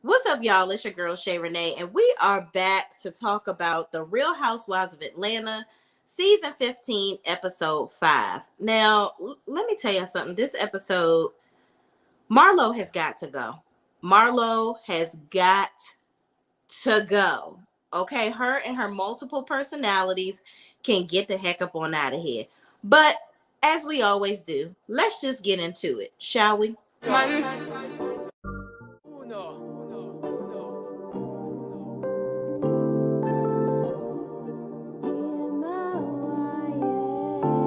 What's up, y'all? It's your girl Shay Renee, and we are back to talk about the Real Housewives of Atlanta, season 15, episode 5. Now, let me tell you something. This episode, Marlo has got to go. Marlo has got to go. Okay, her and her multiple personalities can get the heck up on out of here. But as we always do, let's just get into it, shall we?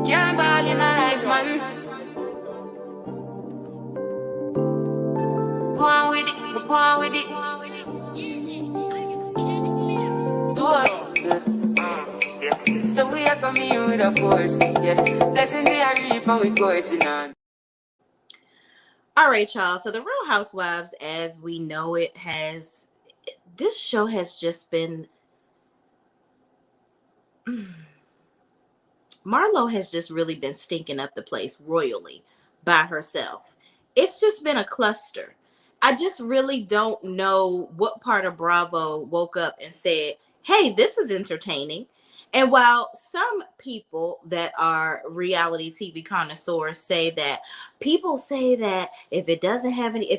Can't ball in a life, man. Go on with it, go on with it. Do us. So we are coming here with a force. Yeah. Blessing the reap and we coursing on. All right, y'all. So the Real Housewives, as we know it, this show has just been Marlo has just really been stinking up the place royally by herself. It's just been a cluster. I just really don't know what part of Bravo woke up and said, hey, this is entertaining. And while some people that are reality TV connoisseurs say that, people say that if it doesn't have any,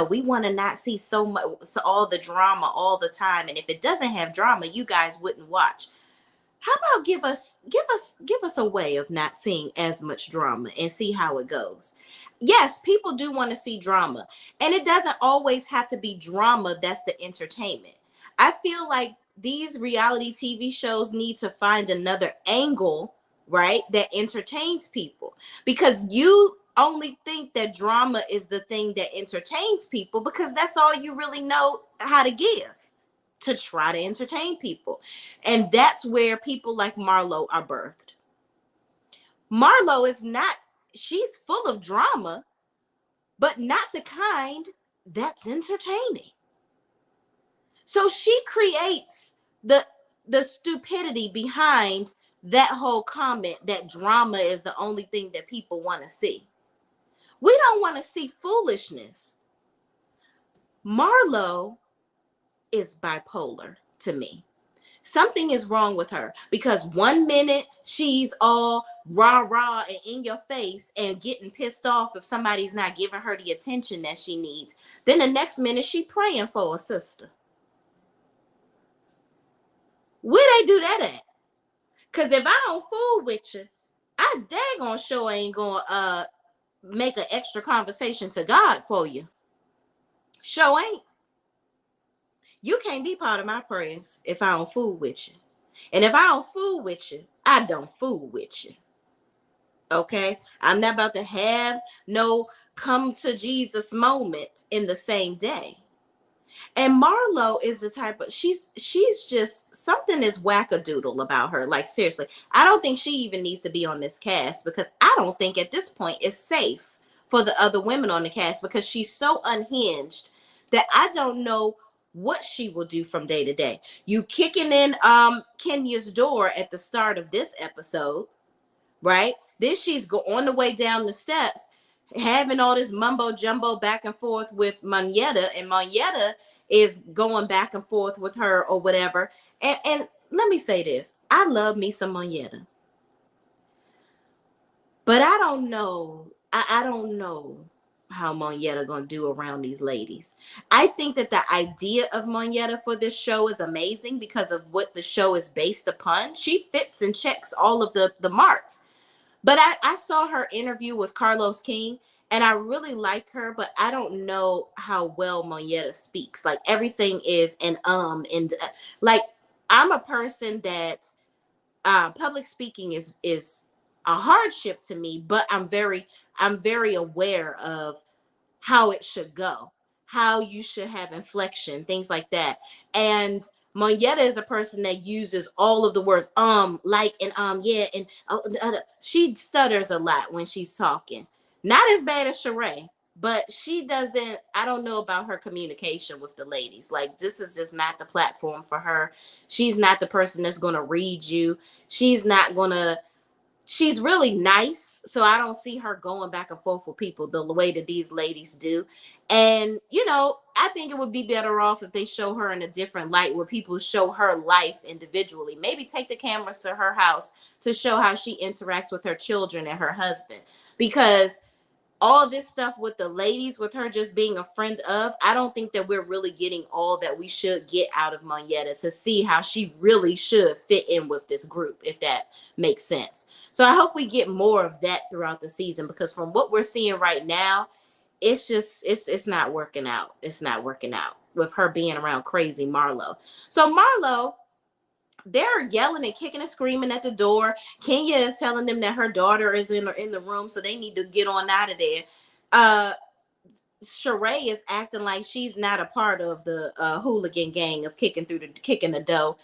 we want to not see so much, so all the drama all the time. And if it doesn't have drama, you guys wouldn't watch. How about give us a way of not seeing as much drama and see how it goes? Yes, people do want to see drama, and it doesn't always have to be drama that's the entertainment. I feel like these reality TV shows need to find another angle, right, that entertains people, because you only think that drama is the thing that entertains people because that's all you really know how to give, to try to entertain people. And that's where people like Marlo are birthed. Marlo is not, she's full of drama, but not the kind that's entertaining. So she creates the stupidity behind that whole comment that drama is the only thing that people want to see. We don't want to see foolishness. Marlo is bipolar to me. Something is wrong with her, because 1 minute she's all rah rah and in your face and getting pissed off if somebody's not giving her the attention that she needs. Then the next minute she praying for a sister. Where they do that at? Because if I don't fool with you, I daggone sure ain't gonna make an extra conversation to God for you. Sure ain't. You can't be part of my prayers if I don't fool with you. And if I don't fool with you, I don't fool with you. Okay? I'm not about to have no come to Jesus moment in the same day. And Marlo is the type of, she's just, something is wackadoodle about her. Like, seriously, I don't think she even needs to be on this cast, because I don't think at this point it's safe for the other women on the cast, because she's so unhinged that I don't know what she will do from day to day. You kicking in Kenya's door at the start of this episode, right? Then she's on the way down the steps having all this mumbo jumbo back and forth with Monyetta, and Monyetta is going back and forth with her or whatever. And let me say this, I love me some Monyetta, but I don't know. I don't know how Monyetta gonna do around these ladies. I think that the idea of Monyetta for this show is amazing because of what the show is based upon. She fits and checks all of the marks. But I saw her interview with Carlos King, and I really like her, but I don't know how well Monyetta speaks. Like, everything is and like, I'm a person that public speaking is a hardship to me, but I'm very aware of how it should go, how you should have inflection, things like that. And Monyetta is a person that uses all of the words, like, and yeah, and she stutters a lot when she's talking. Not as bad as Sheree, but she doesn't, I don't know about her communication with the ladies. Like, this is just not the platform for her. She's not the person that's going to read you. She's not going to, she's really nice, so I don't see her going back and forth with people the way that these ladies do. And I think it would be better off if they show her in a different light where people show her life individually. Maybe take the cameras to her house to show how she interacts with her children and her husband. Because all this stuff with the ladies, with her just being a friend of, I don't think that we're really getting all that we should get out of Monyetta to see how she really should fit in with this group, if that makes sense. So I hope we get more of that throughout the season, because from what we're seeing right now, it's just it's not working out. It's not working out with her being around crazy Marlo. So Marlo, they're yelling and kicking and screaming at the door. Kenya is telling them that her daughter is in the room, so they need to get on out of there. Uh, Sheree is acting like she's not a part of the hooligan gang of kicking the dough.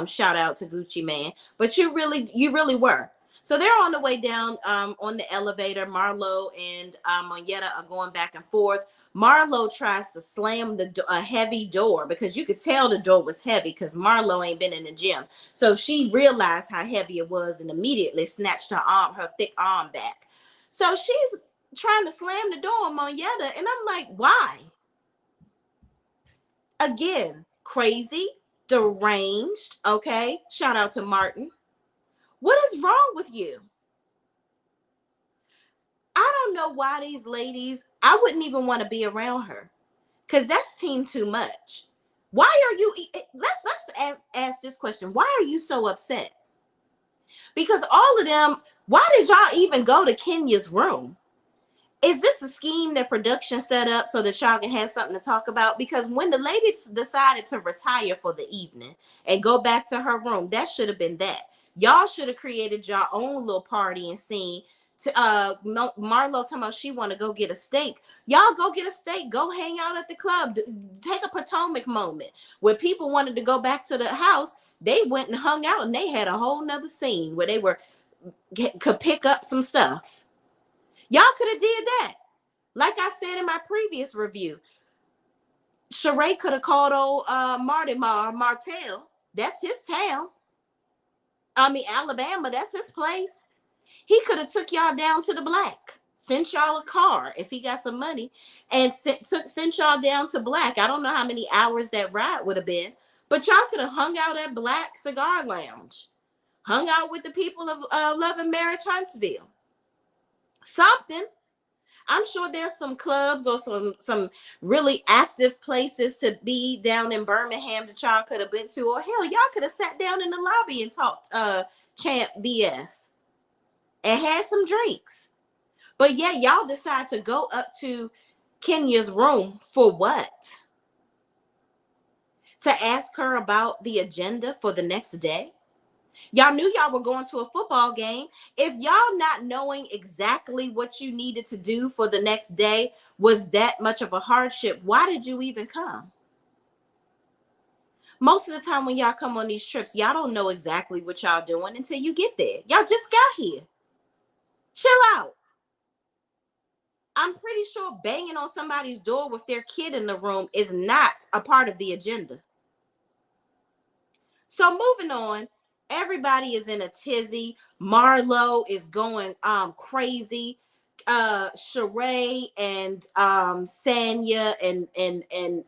Shout out to Gucci Man, but you really were. So they're on the way down on the elevator. Marlo and Monyetta are going back and forth. Marlo tries to slam a heavy door, because you could tell the door was heavy because Marlo ain't been in the gym. So she realized how heavy it was and immediately snatched her thick arm back. So she's trying to slam the door on Monyetta, and I'm like, why? Again, crazy, deranged. Okay, shout out to Martin. What is wrong with you? I don't know why these ladies, I wouldn't even want to be around her, because that's team too much. Why are you, let's ask this question. Why are you so upset? Because all of them, why did y'all even go to Kenya's room? Is this a scheme that production set up so that y'all can have something to talk about? Because when the ladies decided to retire for the evening and go back to her room, that should have been that. Y'all should have created your own little party and scene. To Marlo talking about she want to go get a steak. Y'all go get a steak. Go hang out at the club. Take a Potomac moment where people wanted to go back to the house. They went and hung out, and they had a whole nother scene where they could pick up some stuff. Y'all could have did that. Like I said in my previous review, Sheree could have called old Martell. That's his town. I mean, Alabama, that's his place. He could have took y'all down to the Black, sent y'all a car if he got some money, and sent y'all down to Black. I don't know how many hours that ride would have been, but y'all could have hung out at Black Cigar Lounge, hung out with the people of Love and Marriage Huntsville. Something. I'm sure there's some clubs or some really active places to be down in Birmingham that y'all could have been to, or hell, y'all could have sat down in the lobby and talked champ BS and had some drinks. But yeah, y'all decide to go up to Kenya's room for what? To ask her about the agenda for the next day? Y'all knew y'all were going to a football game. If y'all not knowing exactly what you needed to do for the next day was that much of a hardship, why did you even come? Most of the time when y'all come on these trips, y'all don't know exactly what y'all doing until you get there. Y'all just got here. Chill out. I'm pretty sure banging on somebody's door with their kid in the room is not a part of the agenda. So moving on, everybody is in a tizzy. Marlo is going crazy. Sheree and Sanya and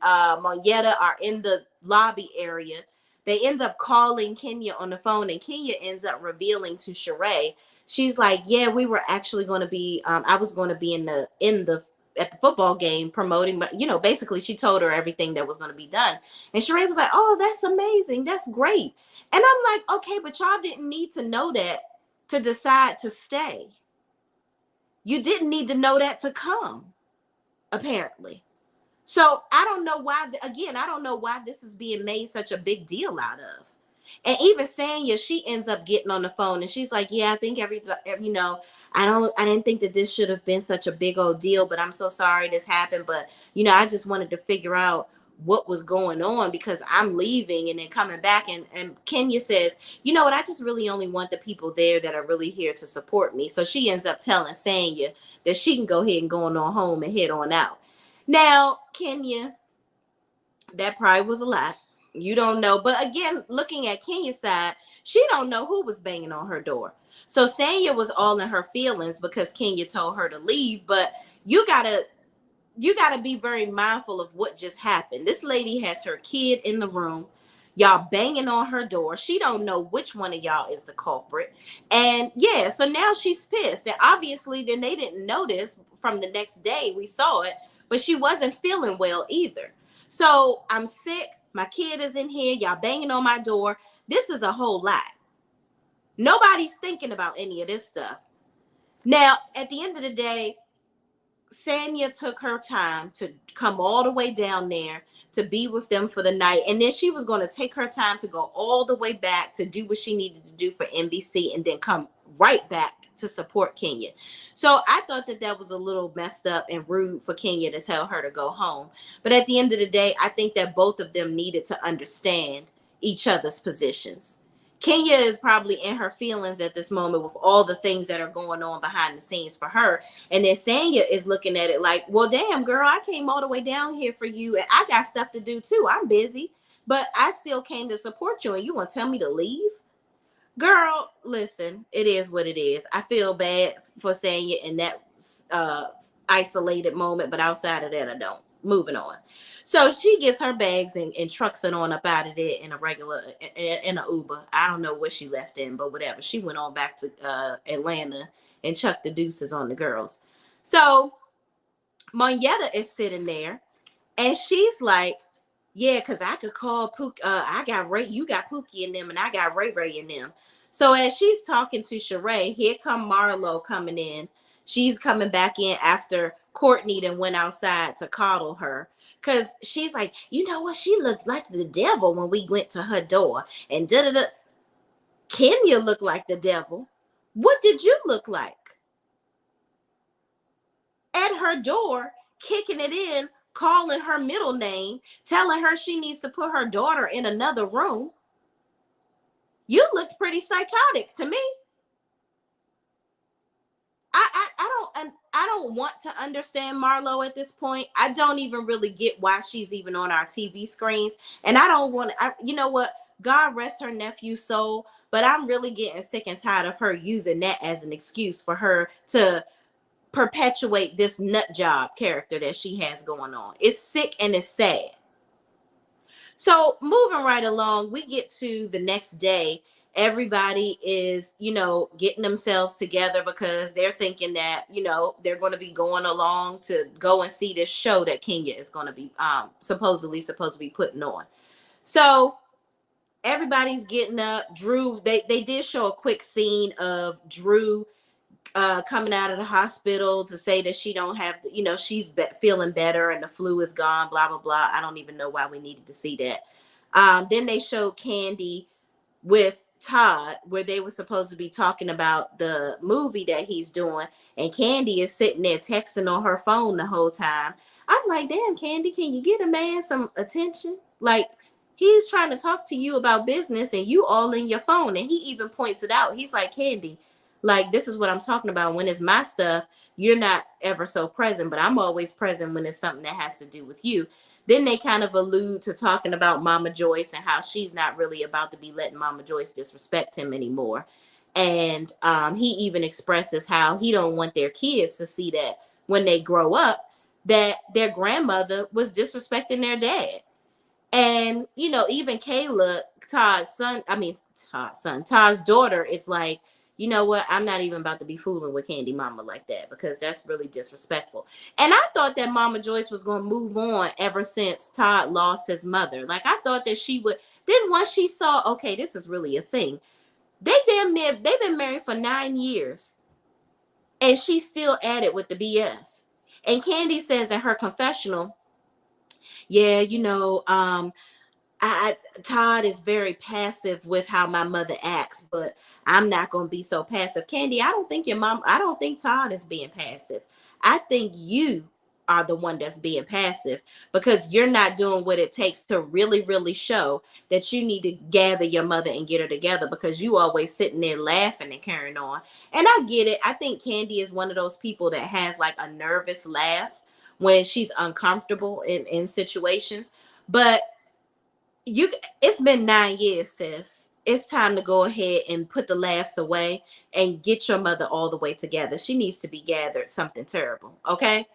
Monyetta are in the lobby area. They end up calling Kenya on the phone, and Kenya ends up revealing to Sheree. She's like, "Yeah, we were actually going to be. I was going to be in the at the football game promoting, but basically she told her everything that was going to be done." And Sheree was like, "Oh, that's amazing. That's great." And I'm like, "Okay, but y'all didn't need to know that to decide to stay. You didn't need to know that to come, apparently." So I don't know why, again, I don't know why this is being made such a big deal out of. And even Sanya, she ends up getting on the phone and she's like, "Yeah, I think I didn't think that this should have been such a big old deal, but I'm so sorry this happened. But, I just wanted to figure out what was going on because I'm leaving and then coming back." And Kenya says, "You know what? I just really only want the people there that are really here to support me." So she ends up telling Sanya that she can go ahead and go on home and head on out. Now, Kenya, that probably was a lot. You don't know. But again, looking at Kenya's side, she don't know who was banging on her door. So Sanya was all in her feelings because Kenya told her to leave. But you got to you got to be very mindful of what just happened. This lady has her kid in the room. Y'all banging on her door. She don't know which one of y'all is the culprit. And yeah, so now she's pissed. And obviously then they didn't notice from the next day we saw it, but she wasn't feeling well either. So I'm sick. My kid is in here. Y'all banging on my door. This is a whole lot. Nobody's thinking about any of this stuff. Now, at the end of the day, Sanya took her time to come all the way down there to be with them for the night. And then she was going to take her time to go all the way back to do what she needed to do for NBC and then come right back to support Kenya. So I thought that that was a little messed up and rude for Kenya to tell her to go home. But at the end of the day, I think that both of them needed to understand each other's positions. Kenya is probably in her feelings at this moment with all the things that are going on behind the scenes for her. And then Sanya is looking at it like, well, damn, girl, I came all the way down here for you and I got stuff to do too. I'm busy, but I still came to support you and you want to tell me to leave? Girl, listen, it is what it is. I feel bad for Sanya in that uh, isolated moment, but outside of that, I don't. Moving on. So she gets her bags and trucks it on up out of there in a regular in a Uber. I don't know what she left in, but whatever. She went on back to Atlanta and chucked the deuces on the girls. So Monyetta is sitting there and she's like, yeah, because I could call Pookie. I got Ray, you got Pookie in them, and I got Ray Ray in them. So as she's talking to Sheree, here come Marlo coming in. She's coming back in after Courtney then went outside to coddle her. Cause she's like, you know what? She looked like the devil when we went to her door. And da da da. Kenya looked like the devil. What did you look like? At her door, kicking it in, calling her middle name, telling her she needs to put her daughter in another room. You looked pretty psychotic to me. I don't want to understand Marlo at this point. I don't even really get why she's even on our TV screens. And I don't want to, you know what? God rest her nephew's soul, but I'm really getting sick and tired of her using that as an excuse for her to perpetuate this nut job character that she has going on. It's sick and it's sad. So moving right along, we get to the next day. Everybody is, getting themselves together because they're thinking that, they're going to be going along to go and see this show that Kenya is going to be supposedly supposed to be putting on. So everybody's getting up. Drew, they did show a quick scene of Drew coming out of the hospital to say that she don't have to, she's feeling better and the flu is gone, blah, blah, blah. I don't even know why we needed to see that. Then they showed Candy with Todd where they were supposed to be talking about the movie that he's doing. And Candy is sitting there texting on her phone the whole time. I'm like, damn, Candy, can you get a man some attention? Like, he's trying to talk to you about business and you all in your phone. And he even points it out. He's like, Candy, like, this is what I'm talking about. When it's my stuff, you're not ever so present, but I'm always present when it's something that has to do with you. Then they kind of allude to talking about Mama Joyce and how she's not really about to be letting Mama Joyce disrespect him anymore. And he even expresses how he don't want their kids to see that when they grow up, that their grandmother was disrespecting their dad. And, even Kayla, Todd's daughter is like, you know what? I'm not even about to be fooling with Candy Mama like that because that's really disrespectful. And I thought that Mama Joyce was going to move on ever since Todd lost his mother. Like, I thought that she would. Then once she saw, okay, this is really a thing. They've been married for 9 years and she's still at it with the BS. And Candy says in her confessional, yeah, Todd is very passive with how my mother acts, but I'm not going to be so passive. Candy, I don't think Todd is being passive. I think you are the one that's being passive because you're not doing what it takes to really, really show that you need to gather your mother and get her together because you always sitting there laughing and carrying on. And I get it. I think Candy is one of those people that has like a nervous laugh when she's uncomfortable in situations. But it's been 9 years, sis. it's time to go ahead and put the laughs away and get your mother all the way together. She needs to be gathered something terrible. Okay.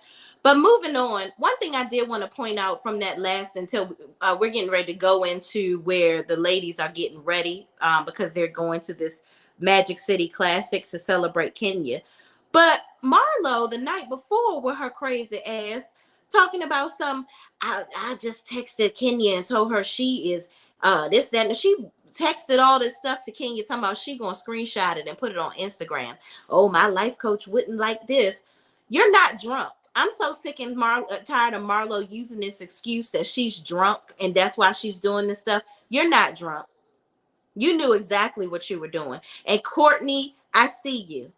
But moving on, one thing I did want to point out from that last until we're getting ready to go into where the ladies are getting ready because they're going to this Magic City Classic to celebrate Kenya. But Marlo, the night before, with her crazy ass, talking about some, I just texted Kenya and told her she is this, that, and she texted all this stuff to Kenya talking about she gonna screenshot it and put it on Instagram. Oh, my life coach wouldn't like this. You're not drunk. I'm so sick and tired of Marlo using this excuse that she's drunk and that's why she's doing this stuff. You're not drunk. You knew exactly what you were doing. And Courtney, I see you.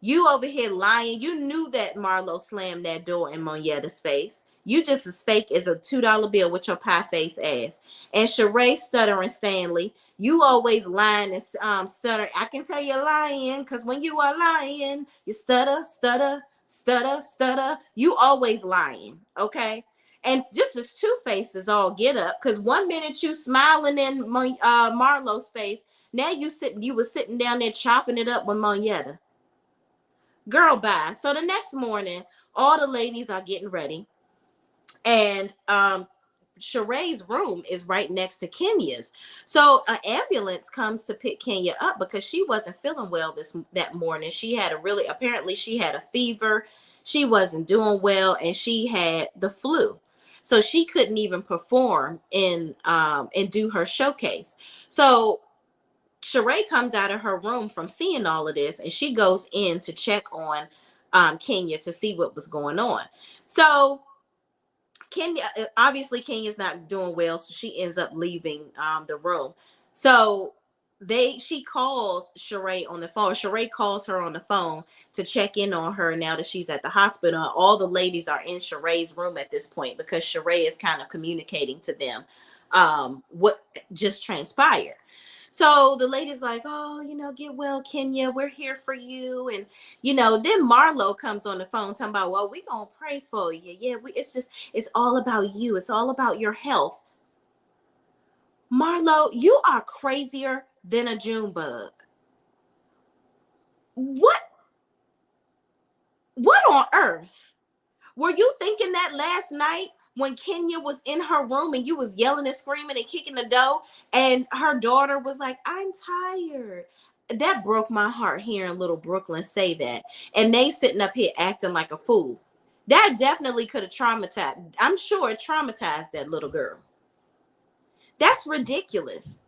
You over here lying. You knew that Marlo slammed that door in Monyetta's face. You just as fake as a $2 bill with your pie face ass. And Sheree stuttering Stanley. You always lying and stutter. I can tell you're lying because when you are lying, you stutter, stutter, stutter, stutter. You always lying, okay? And just as two faces all get up, because one minute you smiling in Marlo's face, now you were sitting down there chopping it up with Monyetta. Girl, bye. So the next morning, all the ladies are getting ready, and Sheree's room is right next to Kenya's. So an ambulance comes to pick Kenya up because she wasn't feeling well that morning. Apparently she had a fever. She wasn't doing well, and she had the flu. So she couldn't even perform and do her showcase. So Sheree comes out of her room from seeing all of this, and she goes in to check on Kenya to see what was going on. So Kenya, obviously Kenya's not doing well, so she ends up leaving the room. So she calls Sheree on the phone. Sheree calls her on the phone to check in on her now that she's at the hospital. All the ladies are in Sheree's room at this point because Sheree is kind of communicating to them what just transpired. So the lady's like, oh, get well, Kenya. We're here for you. And, then Marlo comes on the phone talking about, well, we going to pray for you. Yeah, it's all about you. It's all about your health. Marlo, you are crazier than a June bug. What on earth? Were you thinking that last night when Kenya was in her room and you was yelling and screaming and kicking the door and her daughter was like, I'm tired? That broke my heart hearing little Brooklyn say that. And they sitting up here acting like a fool. That definitely could have traumatized. I'm sure it traumatized that little girl. That's ridiculous.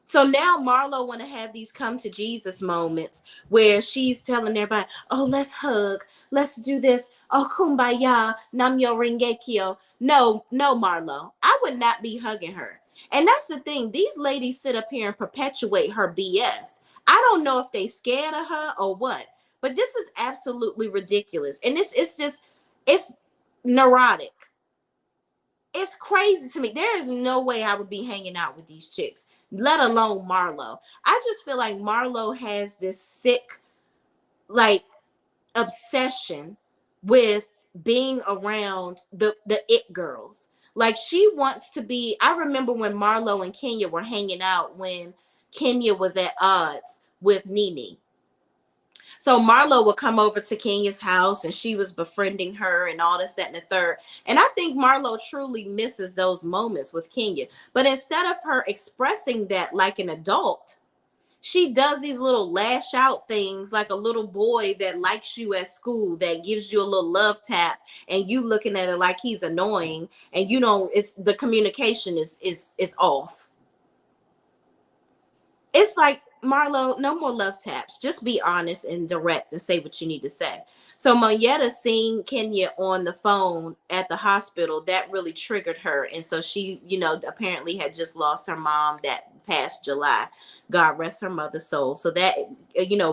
So now Marlo want to have these come to Jesus moments where she's telling everybody, oh, let's hug. Let's do this. Oh, kumbaya, namyo rengekyo. No, Marlo. I would not be hugging her. And that's the thing. These ladies sit up here and perpetuate her BS. I don't know if they scared of her or what, but this is absolutely ridiculous. And it's neurotic. It's crazy to me. There is no way I would be hanging out with these chicks, let alone Marlo. I just feel like Marlo has this sick, like, obsession with being around the it girls. Like, she wants to be. I remember when Marlo and Kenya were hanging out when Kenya was at odds with Nene. So Marlo would come over to Kenya's house and she was befriending her and all this, that, and the third. And I think Marlo truly misses those moments with Kenya. But instead of her expressing that like an adult, she does these little lash out things like a little boy that likes you at school, that gives you a little love tap and you looking at it like he's annoying. And it's the communication is off. It's like, Marlo, no more love taps. Just be honest and direct and say what you need to say. So Monyetta seeing Kenya on the phone at the hospital, that really triggered her. And so she, apparently had just lost her mom that past July. God rest her mother's soul. So that,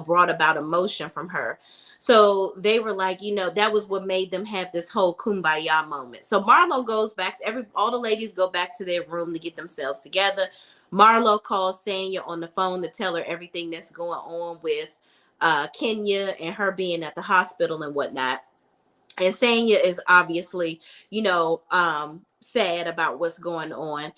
brought about emotion from her. So they were like, that was what made them have this whole kumbaya moment. So Marlo goes back, all the ladies go back to their room to get themselves together. Marlo calls Sanya on the phone to tell her everything that's going on with Kenya and her being at the hospital and whatnot. And Sanya is obviously, sad about what's going on.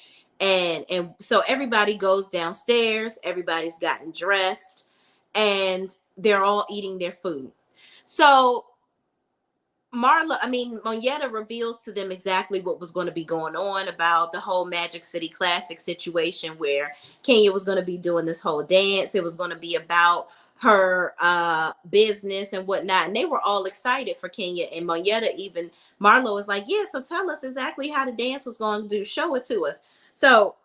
And so everybody goes downstairs, everybody's gotten dressed, and they're all eating their food. So Monyetta reveals to them exactly what was going to be going on about the whole Magic City Classic situation, where Kenya was going to be doing this whole dance. It was going to be about her business and whatnot. And they were all excited for Kenya. And Marlo was like, yeah, so tell us exactly how the dance was going to do. Show it to us. So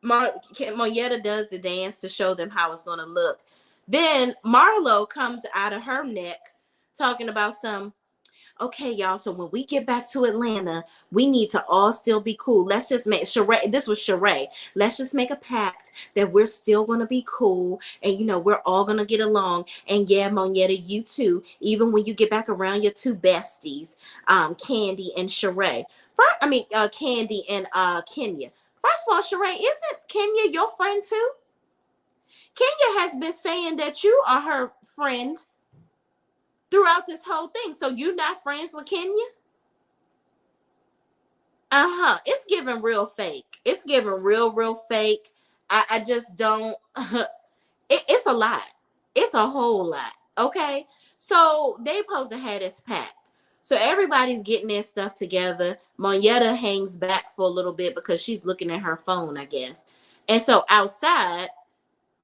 Monyetta does the dance to show them how it's going to look. Then Marlo comes out of her neck talking about some, okay, y'all, so when we get back to Atlanta, we need to all still be cool. Let's just make Sheree, this was Sheree. Let's just make a pact that we're still gonna be cool, and we're all gonna get along. And yeah, Monyetta, you too. Even when you get back around your two besties, Candy and Sheree. Candy and Kenya. First of all, Sheree, isn't Kenya your friend too? Kenya has been saying that you are her friend throughout this whole thing. So you not friends with Kenya? It's giving real fake. It's giving real fake. I just don't. It's a lot. It's a whole lot. Okay. So they supposed to have this pact. So everybody's getting their stuff together. Monyetta hangs back for a little bit because she's looking at her phone, I guess. And so outside,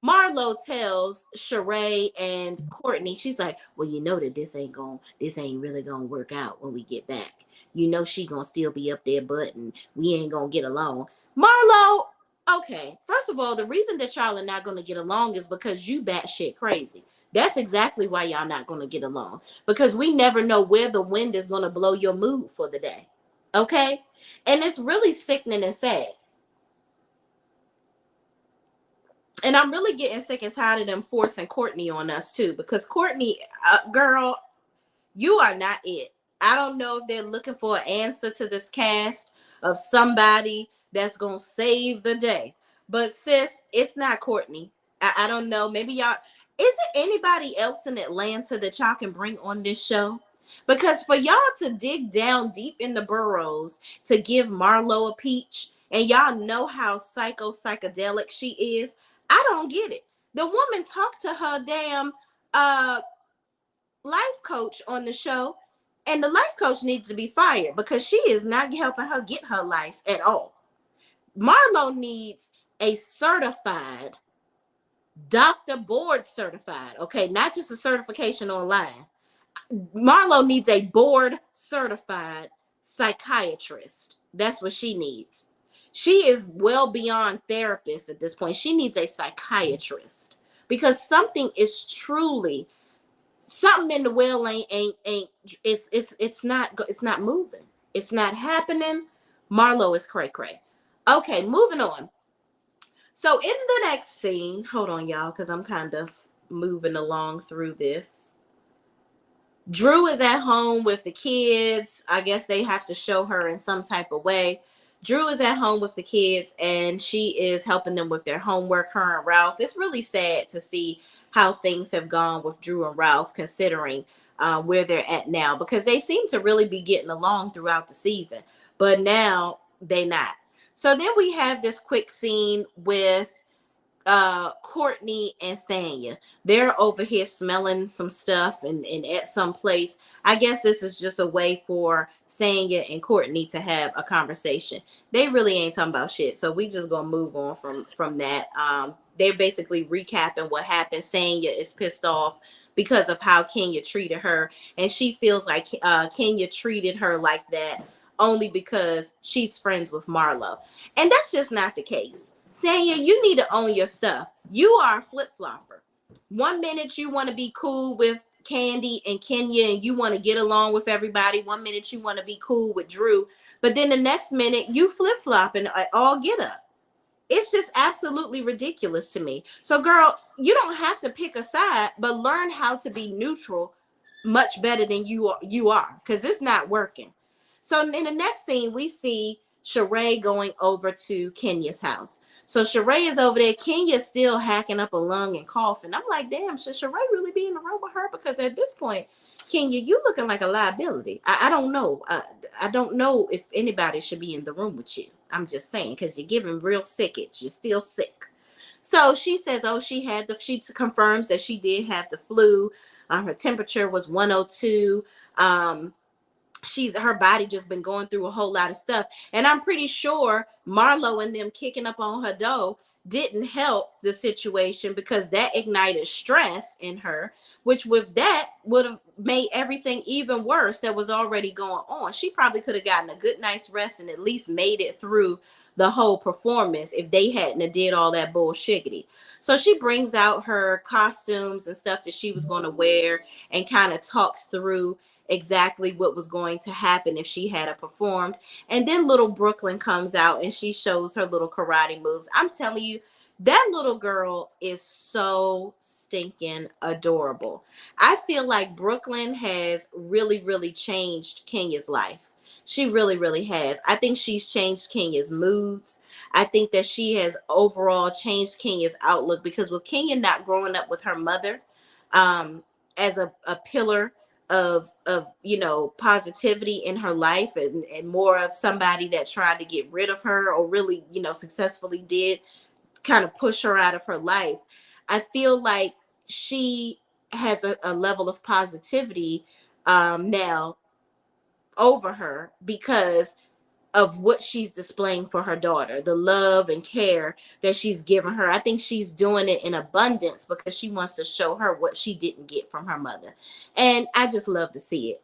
Marlo tells Sheree and Courtney, she's like, well, you know that this ain't really gonna work out when we get back. You know she gonna still be up there, but we ain't gonna get along. Marlo, okay, first of all, the reason that y'all are not gonna get along is because you batshit crazy. That's exactly why y'all not gonna get along. Because we never know where the wind is gonna blow your mood for the day. Okay? And it's really sickening and sad. And I'm really getting sick and tired of them forcing Courtney on us too, because Courtney, girl, you are not it. I don't know if they're looking for an answer to this cast of somebody that's gonna save the day, but sis, it's not Courtney. I don't know. Maybe y'all. Is it anybody else in Atlanta that y'all can bring on this show? Because for y'all to dig down deep in the burrows to give Marlo a peach, and y'all know how psychedelic she is, I don't get it. The woman talked to her damn uh life coach on the show, and the life coach needs to be fired because she is not helping her get her life at all. Marlo needs a certified doctor, board certified, okay, not just a certification online. Marlo needs a board certified psychiatrist. That's what she needs. She is well beyond therapist at this point. She needs a psychiatrist because something in the well ain't it's not moving. It's not happening. Marlo is cray cray. Okay, moving on. So in the next scene, hold on y'all, because I'm kind of moving along through this. Drew is at home with the kids. I guess they have to show her in some type of way. Drew is at home with the kids and she is helping them with their homework, her and Ralph. It's really sad to see how things have gone with Drew and Ralph, considering where they're at now, because they seem to really be getting along throughout the season, but now they not. So then we have this quick scene with Courtney and Sanya. They're over here smelling some stuff and at some place. I guess this is just a way for Sanya and Courtney to have a conversation. They really ain't talking about shit, so we just gonna move on from that. They're basically recapping what happened. Sanya is pissed off because of how Kenya treated her, and she feels like Kenya treated her like that only because she's friends with Marlo, and that's just not the case. Sanya, you need to own your stuff. You are a flip-flopper. One minute you want to be cool with Candy and Kenya and you want to get along with everybody. One minute you want to be cool with Drew. But then the next minute you flip-flop and all get up. It's just absolutely ridiculous to me. So, girl, you don't have to pick a side, but learn how to be neutral much better than you are, because it's not working. So in the next scene, we see Sheree going over to Kenya's house. So Sheree is over there. Kenya's still hacking up a lung and coughing. I'm like, damn, should Sheree really be in the room with her? Because at this point, Kenya, you looking like a liability. I don't know. I don't know if anybody should be in the room with you. I'm just saying, because you're giving real sickage. You're still sick. So she says, oh, she confirms that she did have the flu. Her temperature was 102. Her body just been going through a whole lot of stuff, and I'm pretty sure Marlo and them kicking up on her door didn't help the situation, because that ignited stress in her, which with that would have made everything even worse that was already going on. She probably could have gotten a good night's rest and at least made it through the whole performance if they hadn't did all that bullshiggity. So she brings out her costumes and stuff that she was going to wear and kind of talks through exactly what was going to happen if she had performed. And then little Brooklyn comes out and she shows her little karate moves. I'm telling you, that little girl is so stinking adorable. I feel like Brooklyn has really, really changed Kenya's life. She really, really has. I think she's changed Kenya's moods. I think that she has overall changed Kenya's outlook, because with Kenya not growing up with her mother as a pillar of positivity in her life, and more of somebody that tried to get rid of her, or really successfully did kind of push her out of her life. I feel like she has a level of positivity now over her, because of what she's displaying for her daughter, the love and care that she's given her. I think she's doing it in abundance because she wants to show her what she didn't get from her mother. And I just love to see it.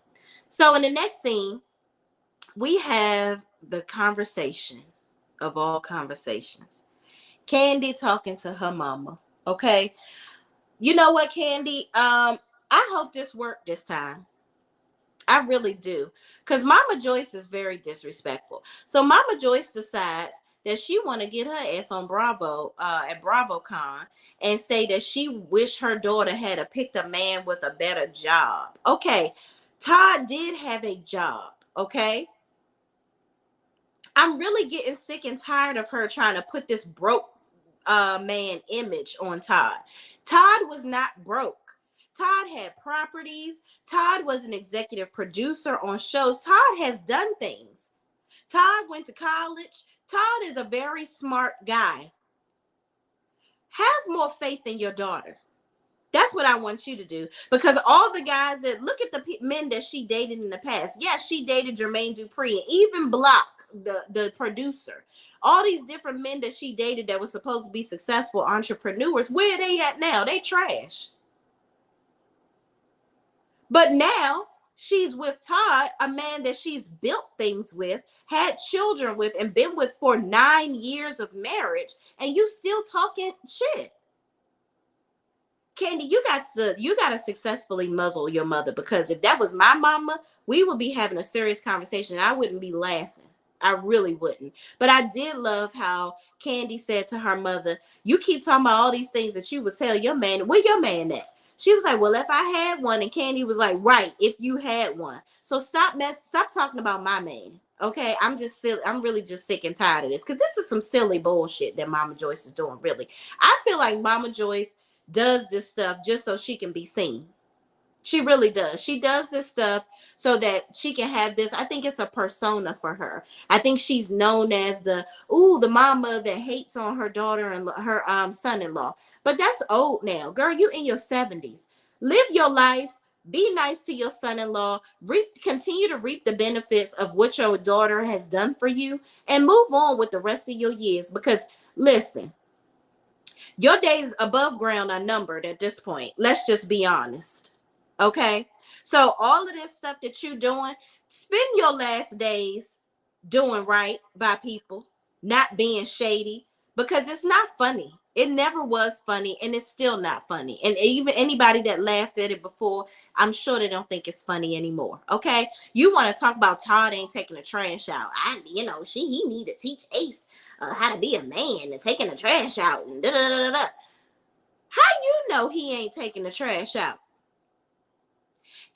So in the next scene, we have the conversation of all conversations. Candy talking to her mama. Okay. You know what, Candy? I hope this worked this time. I really do. Because Mama Joyce is very disrespectful. So Mama Joyce decides that she want to get her ass on Bravo at BravoCon and say that she wish her daughter had a picked a man with a better job. Okay, Todd did have a job. Okay, I'm really getting sick and tired of her trying to put this broke man image on Todd. Todd was not broke. Todd had properties. Todd was an executive producer on shows. Todd has done things. Todd went to college. Todd is a very smart guy. Have more faith in your daughter. That's what I want you to do. Because all the guys that look at the men that she dated in the past. Yes, she dated Jermaine Dupri and even Block, the producer. All these different men that she dated that were supposed to be successful entrepreneurs. Where are they at now? They trash. But now she's with Todd, a man that she's built things with, had children with, and been with for 9 years of marriage, and you still talking shit. Candy, you got to successfully muzzle your mother, because if that was my mama, we would be having a serious conversation. I wouldn't be laughing. I really wouldn't. But I did love how Candy said to her mother, you keep talking about all these things that you would tell your man. Where your man at? She was like, well, if I had one. And Candy was like, right, if you had one. So stop talking about my man. Okay, I'm really just sick and tired of this, because this is some silly bullshit that Mama Joyce is doing, really. I feel like Mama Joyce does this stuff just so she can be seen. She really does. She does this stuff so that she can have this. I think it's a persona for her. I think she's known as the mama that hates on her daughter and her son-in-law. But that's old now. Girl, you in your 70s. Live your life. Be nice to your son-in-law. Continue to reap the benefits of what your daughter has done for you, and move on with the rest of your years. Because listen, your days above ground are numbered at this point. Let's just be honest. Okay, so all of this stuff that you're doing, spend your last days doing right by people, not being shady, because it's not funny. It never was funny, and it's still not funny. And even anybody that laughed at it before, I'm sure they don't think it's funny anymore. Okay, you want to talk about Todd ain't taking the trash out? He need to teach Ace how to be a man and taking the trash out and da da da da. How you know he ain't taking the trash out?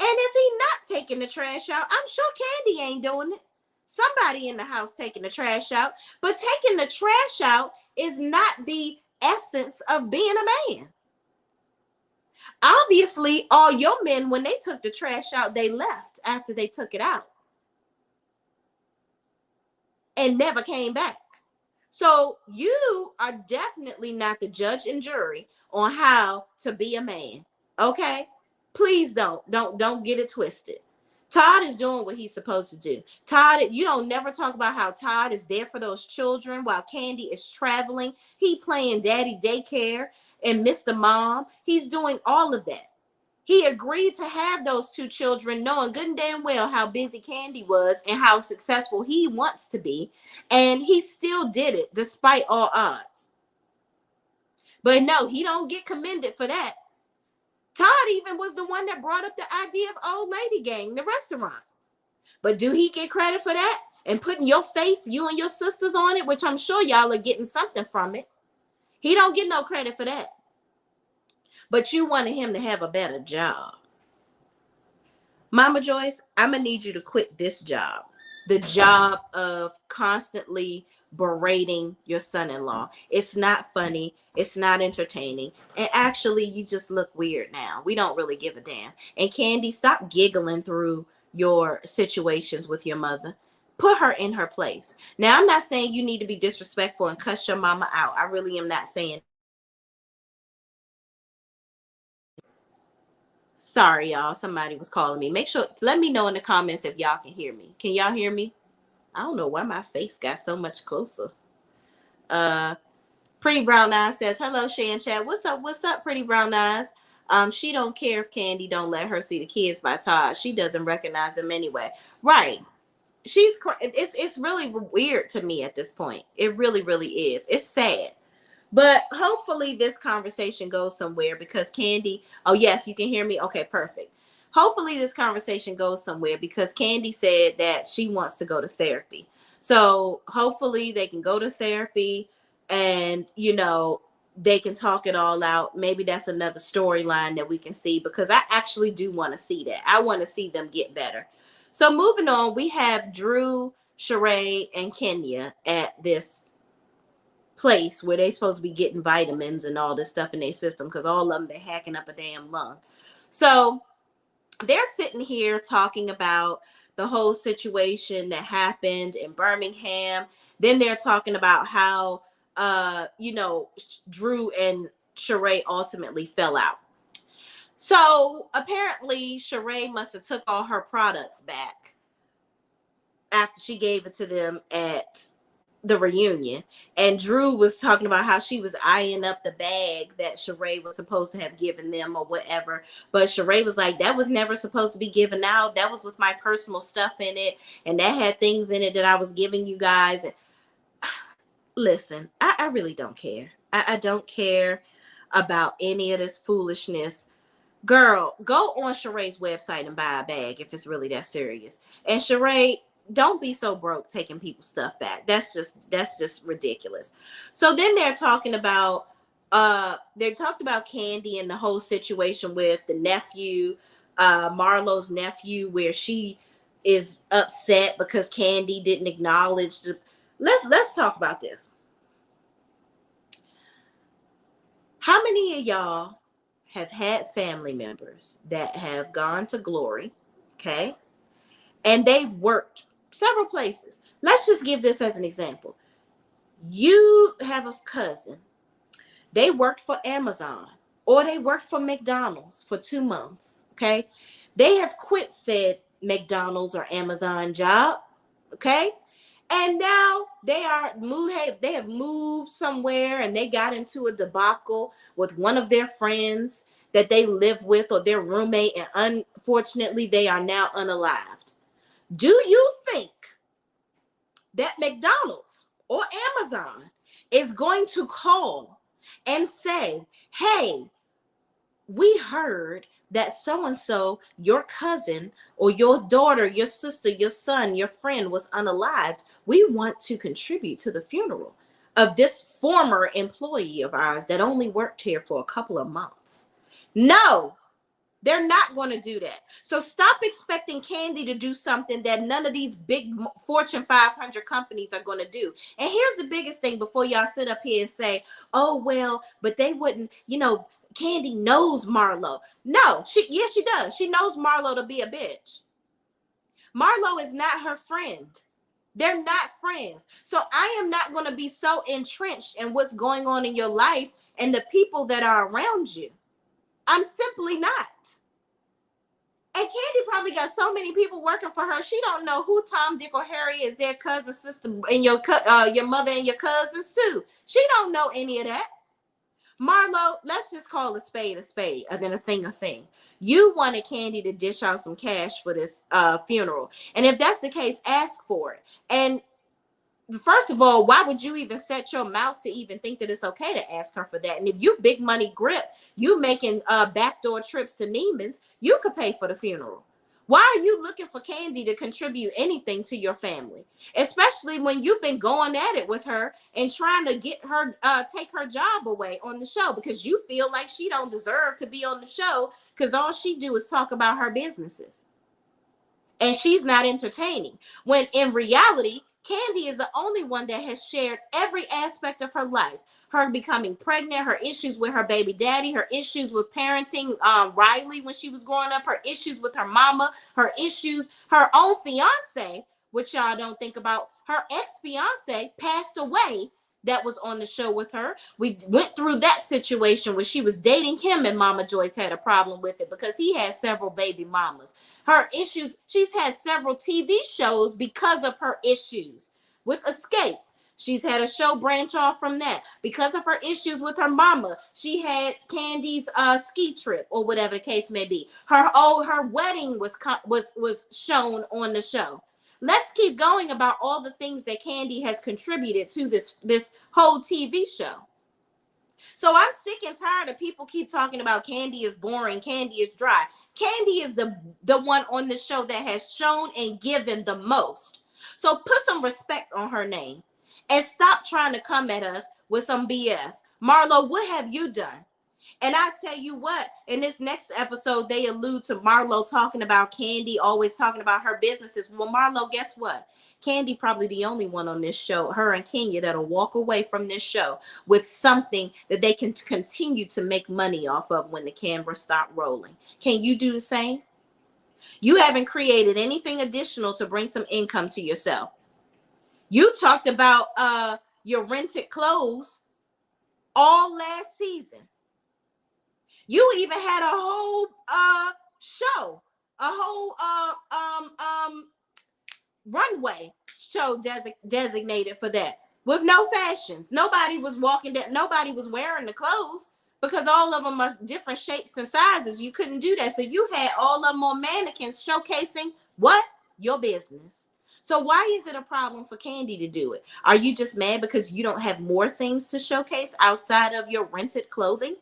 And if he not taking the trash out, I'm sure Candy ain't doing it. Somebody in the house taking the trash out. But taking the trash out is not the essence of being a man. Obviously, all your men, when they took the trash out, they left after they took it out and never came back. So you are definitely not the judge and jury on how to be a man. Okay? Please don't get it twisted. Todd is doing what he's supposed to do. Todd, you don't never talk about how Todd is there for those children while Candy is traveling. He playing daddy daycare and Mr. Mom. He's doing all of that. He agreed to have those two children, knowing good and damn well how busy Candy was and how successful he wants to be. And he still did it despite all odds. But no, he don't get commended for that. Todd even was the one that brought up the idea of Old Lady Gang, the restaurant. But do he get credit for that? And putting your face, you and your sisters on it, which I'm sure y'all are getting something from it. He don't get no credit for that. But you wanted him to have a better job. Mama Joyce, I'm going to need you to quit this job. The job of constantly berating your son-in-law. It's not funny. It's not entertaining. And actually, you just look weird now. We don't really give a damn. And Candy, stop giggling through your situations with your mother. Put her in her place. Now, I'm not saying you need to be disrespectful and cuss your mama out. I really am not saying. Sorry, y'all. Somebody was calling me. Make sure, let me know in the comments if y'all can hear me. Can y'all hear me? I don't know why my face got so much closer. Pretty Brown Eyes says, hello, Shay and Chad. What's up? What's up, Pretty Brown Eyes? She don't care if Candy don't let her see the kids by Todd. She doesn't recognize them anyway. Right. It's really weird to me at this point. It really, really is. It's sad. But hopefully this conversation goes somewhere because Candy, oh yes, you can hear me. Okay, perfect. Hopefully this conversation goes somewhere because Candy said that she wants to go to therapy. So hopefully they can go to therapy and, they can talk it all out. Maybe that's another storyline that we can see because I actually do want to see that. I want to see them get better. So moving on, we have Drew, Sheree, and Kenya at this place where they supposed to be getting vitamins and all this stuff in their system because all of them been hacking up a damn lung. So they're sitting here talking about the whole situation that happened in Birmingham. Then they're talking about how Drew and Sheree ultimately fell out. So apparently Sheree must have took all her products back after she gave it to them at the reunion, and Drew was talking about how she was eyeing up the bag that Sheree was supposed to have given them or whatever, but Sheree was like, that was never supposed to be given out. That was with my personal stuff in it, and that had things in it that I was giving you guys. And listen, I really don't care. I don't care about any of this foolishness. Girl, go on Sheree's website and buy a bag if it's really that serious. And Sheree, don't be so broke taking people's stuff back. That's just ridiculous. So then they're talking about they talked about Candy and the whole situation with the nephew, Marlo's nephew, where she is upset because Candy didn't acknowledge the let's talk about this. How many of y'all have had family members that have gone to glory, okay? And they've worked several places. Let's just give this as an example. You have a cousin. They worked for Amazon or they worked for McDonald's for 2 months, okay? They have quit said McDonald's or Amazon job, okay? And now they have moved somewhere and they got into a debacle with one of their friends that they live with or their roommate, and unfortunately they are now unalived. Do you think that McDonald's or Amazon is going to call and say, hey, we heard that so-and-so, your cousin or your daughter, your sister, your son, your friend was unalived. We want to contribute to the funeral of this former employee of ours that only worked here for a couple of months. No, they're not going to do that. So stop expecting Candy to do something that none of these big Fortune 500 companies are going to do. And here's the biggest thing before y'all sit up here and say, oh, well, but they wouldn't, Candy knows Marlo. No, she does. She knows Marlo to be a bitch. Marlo is not her friend. They're not friends. So I am not going to be so entrenched in what's going on in your life and the people that are around you. I'm simply not. And Candy probably got so many people working for her. She don't know who Tom, Dick, or Harry is. Their cousin, sister, and your mother and your cousins too. She don't know any of that. Marlo, let's just call a spade, and then a thing. You wanted Candy to dish out some cash for this funeral, and if that's the case, ask for it. And first of all, why would you even set your mouth to even think that it's okay to ask her for that? And if you big money grip, you making backdoor trips to Neiman's, you could pay for the funeral. Why are you looking for Candy to contribute anything to your family? Especially when you've been going at it with her and trying to get her, take her job away on the show because you feel like she don't deserve to be on the show because all she do is talk about her businesses. And she's not entertaining. When in reality, Candy is the only one that has shared every aspect of her life. Her becoming pregnant, her issues with her baby daddy, her issues with parenting Riley when she was growing up, her issues with her mama, her issues, her own fiance, which y'all don't think about. Her ex-fiance passed away that was on the show with her. We went through that situation where she was dating him and Mama Joyce had a problem with it because he had several baby mamas. Her issues, she's had several TV shows because of her issues with Escape. She's had a show branch off from that because of her issues with her mama. She had Candy's ski trip or whatever the case may be. Her wedding was shown on the show. Let's keep going about all the things that Candy has contributed to this whole TV show. So I'm sick and tired of people keep talking about Candy is boring, Candy is dry. Candy is the one on the show that has shown and given the most. So put some respect on her name and stop trying to come at us with some BS. Marlo, what have you done? And I tell you what, in this next episode, they allude to Marlo talking about Candy, always talking about her businesses. Well, Marlo, guess what? Candy probably the only one on this show, her and Kenya, that'll walk away from this show with something that they can continue to make money off of when the camera stop rolling. Can you do the same? You haven't created anything additional to bring some income to yourself. You talked about your rented clothes all last season. You even had a whole show, a whole runway show designated for that with no fashions. Nobody was walking that. Nobody was wearing the clothes because all of them are different shapes and sizes. You couldn't do that. So you had all of them on mannequins showcasing what? Your business. So why is it a problem for Candy to do it? Are you just mad because you don't have more things to showcase outside of your rented clothing?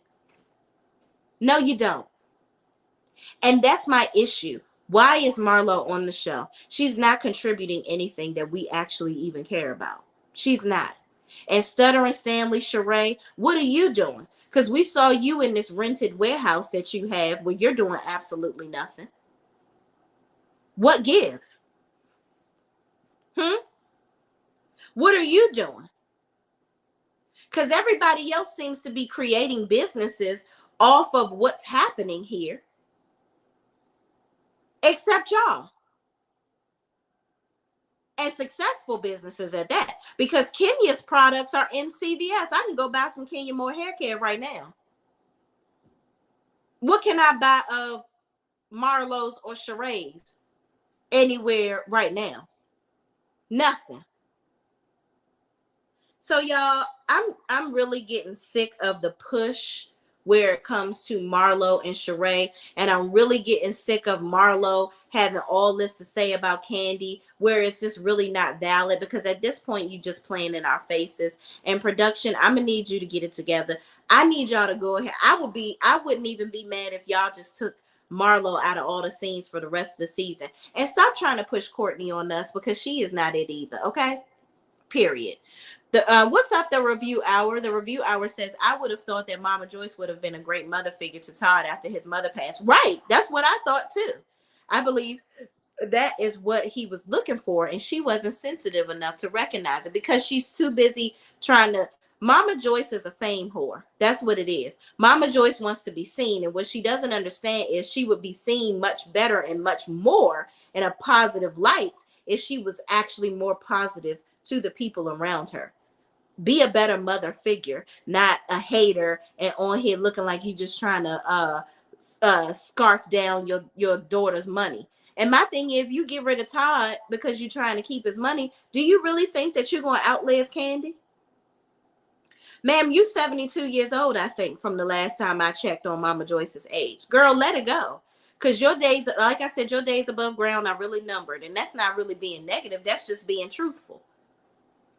No, you don't. And that's my issue. Why is Marlo on the show? She's not contributing anything that we actually even care about. She's not. And Stuttering Stanley, Sheree, what are you doing? Because we saw you in this rented warehouse that you have where you're doing absolutely nothing. What gives? What are you doing? Because everybody else seems to be creating businesses off of what's happening here, except y'all. And successful businesses at that, because Kenya's products are in CVS. I can go buy some Kenya Moore hair care right now. What can I buy of Marlo's or Sheree's anywhere right now? Nothing. So y'all, I'm really getting sick of the push where it comes to Marlo and Sheree, and I'm really getting sick of Marlo having all this to say about Candy, where it's just really not valid, because at this point you just playing in our faces. And production, I'm gonna need you to get it together. I need y'all to go ahead. I wouldn't even be mad if y'all just took Marlo out of all the scenes for the rest of the season, and stop trying to push Courtney on us, because she is not it either. Okay, period. What's up, the review hour? The review hour says, I would have thought that Mama Joyce would have been a great mother figure to Todd after his mother passed. Right. That's what I thought too. I believe that is what he was looking for, and she wasn't sensitive enough to recognize it because she's too busy trying to Mama Joyce is a fame whore. That's what it is. Mama Joyce wants to be seen, and what she doesn't understand is she would be seen much better and much more in a positive light if she was actually more positive to the people around her. Be a better mother figure, not a hater and on here looking like you just trying to scarf down your daughter's money. And my thing is, you get rid of Todd because you're trying to keep his money. Do you really think that you're going to outlive Candy? Ma'am, you 72 years old, I think, from the last time I checked on Mama Joyce's age. Girl, let it go. Because your days, like I said, your days above ground are really numbered. And that's not really being negative. That's just being truthful.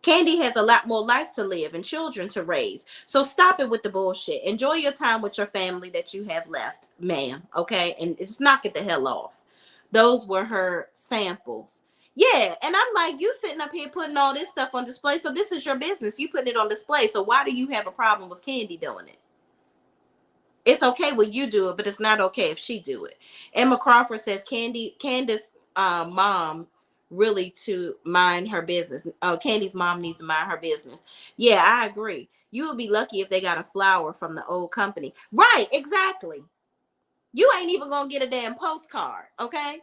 Candy has a lot more life to live and children to raise. So stop it with the bullshit. Enjoy your time with your family that you have left, ma'am. Okay? And just knock it the hell off. Those were her samples. Yeah, and I'm like, you sitting up here putting all this stuff on display. So this is your business. You putting it on display. So why do you have a problem with Candy doing it? It's okay when you do it, but it's not okay if she do it. Emma Crawford says Candace's mom really to mind her business. Candy's mom needs to mind her business. Yeah, I agree. You would be lucky if they got a flower from the old company. Right, exactly. You ain't even gonna get a damn postcard, okay?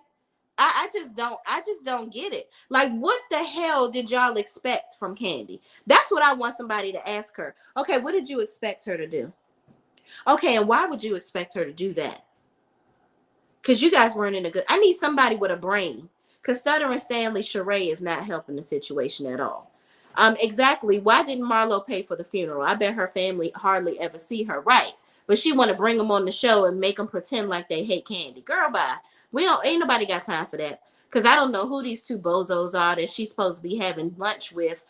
I just don't get it. Like, what the hell did y'all expect from Candy? That's what I want somebody to ask her. Okay, what did you expect her to do? Okay, and why would you expect her to do that? Because you guys weren't in a good. I need somebody with a brain. Because Stuttering Stanley Sheree is not helping the situation at all. Exactly. Why didn't Marlo pay for the funeral? I bet her family hardly ever see her. Right. But she want to bring them on the show and make them pretend like they hate Candy. Girl, bye. We don't. Ain't nobody got time for that. Because I don't know who these two bozos are that she's supposed to be having lunch with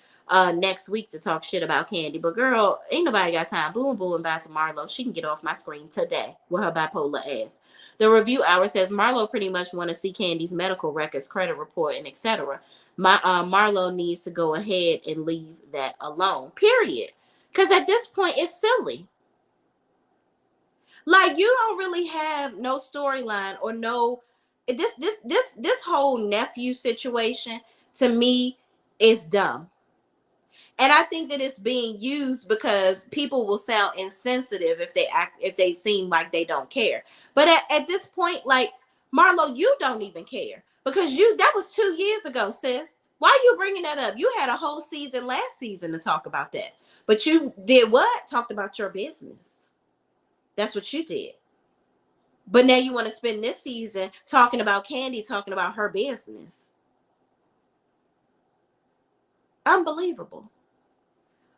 next week to talk shit about Candy. But girl, ain't nobody got time. Boom, boom, and bye to Marlo. She can get off my screen today with her bipolar ass. The review hour says Marlo pretty much want to see Candy's medical records, credit report, and etc. Marlo needs to go ahead and leave that alone. Period. Because at this point, it's silly. Like, you don't really have no storyline or no this whole nephew situation to me is dumb. And I think that it's being used because people will sound insensitive if they seem like they don't care. But at this point, like, Marlo, you don't even care because that was 2 years ago, sis. Why are you bringing that up? You had a whole season last season to talk about that. But you did what? Talked about your business. That's what you did. But now you want to spend this season talking about Candy, talking about her business. Unbelievable.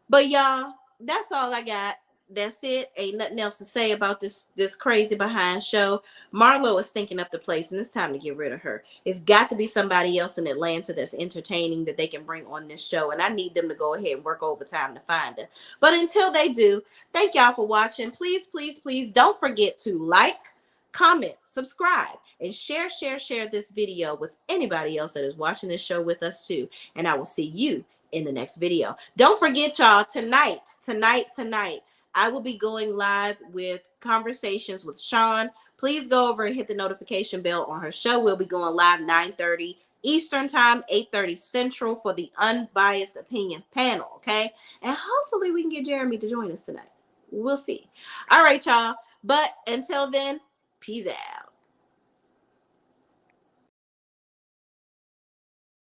But y'all, that's all I got. That's it. Ain't nothing else to say about this crazy behind show. Marlo is stinking up the place, and it's time to get rid of her. It's got to be somebody else in Atlanta that's entertaining that they can bring on this show, and I need them to go ahead and work overtime to find her. But until they do, thank y'all for watching. Please, please, please don't forget to like, comment, subscribe, and share this video with anybody else that is watching this show with us too. And I will see you in the next video. Don't forget, y'all, tonight, I will be going live with Conversations with Sean. Please go over and hit the notification bell on her show. We'll be going live 9:30 Eastern time, 8:30 Central for the Unbiased Opinion panel, okay? And hopefully we can get Jeremy to join us tonight. We'll see. All right, y'all. But until then, peace out.